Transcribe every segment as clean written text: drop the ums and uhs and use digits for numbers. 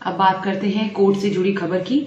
अब बात करते हैं कोर्ट से जुड़ी खबर की।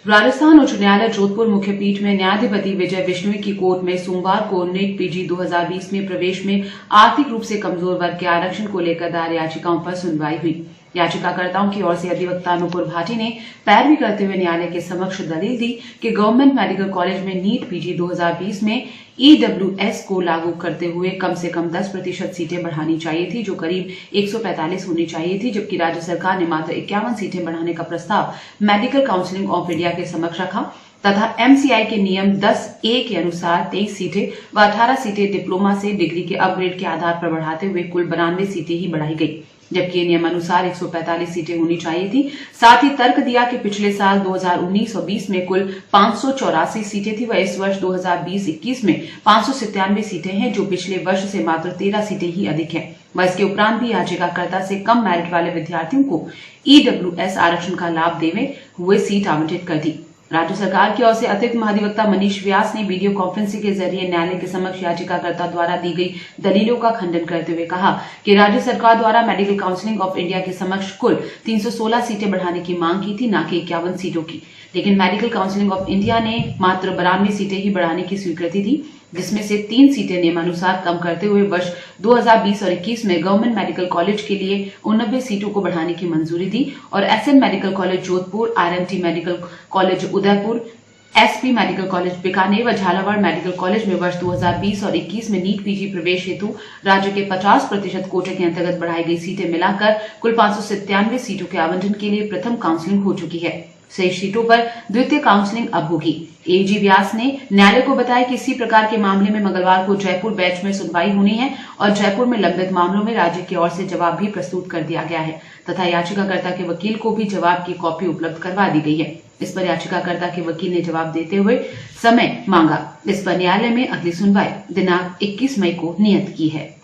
राजस्थान उच्च न्यायालय जोधपुर मुख्य पीठ में न्यायाधिपति विजय बिश्नोई की कोर्ट में सोमवार को नीट पीजी 2020 में प्रवेश में आर्थिक रूप से कमजोर वर्ग के आरक्षण को लेकर दायर याचिकाओं पर सुनवाई हुई। याचिकाकर्ताओं की ओर से अधिवक्ता नुपुर भाटी ने पैरवी करते हुए न्यायालय के समक्ष दलील दी कि गवर्नमेंट मेडिकल कॉलेज में नीट पीजी 2020 में EWS को लागू करते हुए कम से कम 10% सीटें बढ़ानी चाहिए थी, जो करीब 145 होनी चाहिए थी, जबकि राज्य सरकार ने मात्र 51 सीटें बढ़ाने का प्रस्ताव मेडिकल काउंसिल ऑफ इंडिया के समक्ष रखा तथा MCI के नियम 10A के अनुसार 23 सीटें व 18 सीटें डिप्लोमा से डिग्री के अपग्रेड के आधार पर बढ़ाते हुए कुल 92 सीटें ही बढ़ाई गई, जबकि नियमानुसार 145 सीटें होनी चाहिए थी। साथ ही तर्क दिया कि पिछले साल 2019 और 20 में कुल 584 सीटें थी व इस वर्ष 2020-21 में 597 सीटें हैं, जो पिछले वर्ष से मात्र 13 सीटें ही अधिक हैं। व इसके उपरांत भी याचिकाकर्ता से कम मेरिट वाले विद्यार्थियों को EWS आरक्षण का लाभ देते हुए सीट आवंटित कर दी। राज्य सरकार की ओर से अतिरिक्त महाधिवक्ता मनीष व्यास ने वीडियो कॉन्फ्रेंसिंग के जरिए न्यायालय के समक्ष याचिकाकर्ता द्वारा दी गई दलीलों का खंडन करते हुए कहा कि राज्य सरकार द्वारा मेडिकल काउंसिल ऑफ इंडिया के समक्ष कुल 316 सीटें बढ़ाने की मांग की थी, न कि 51 सीटों की, लेकिन मेडिकल काउंसिल ऑफ इंडिया ने मात्र 92 सीटें ही बढ़ाने की स्वीकृति दी, जिसमें से 3 सीटें नियमानुसार कम करते हुए वर्ष 2020 और 21 में गवर्नमेंट मेडिकल कॉलेज के लिए 89 सीटों को बढ़ाने की मंजूरी दी और SN medical college Jodhpur, RMT medical college Udaipur, SP medical college Bikaner व झालावाड़ मेडिकल कॉलेज में वर्ष 2020 और 21 में नीट पीजी प्रवेश हेतु राज्य के 50% कोटे के अंतर्गत बढ़ाई गई सीटें मिलाकर कुल 597 सीटों के आवंटन के लिए प्रथम काउंसलिंग हो चुकी है। शेष सीटों पर द्वितीय काउंसलिंग अब होगी। AG व्यास ने न्यायालय को बताया कि इसी प्रकार के मामले में मंगलवार को जयपुर बेंच में सुनवाई होनी है और जयपुर में लंबित मामलों में राज्य की ओर से जवाब भी प्रस्तुत कर दिया गया है तथा याचिकाकर्ता के वकील को भी जवाब की कॉपी उपलब्ध करवा दी गई है। इस पर याचिकाकर्ता के वकील ने जवाब देते हुए समय मांगा। इस पर न्यायालय में अगली सुनवाई दिनांक 21 मई को नियत की है।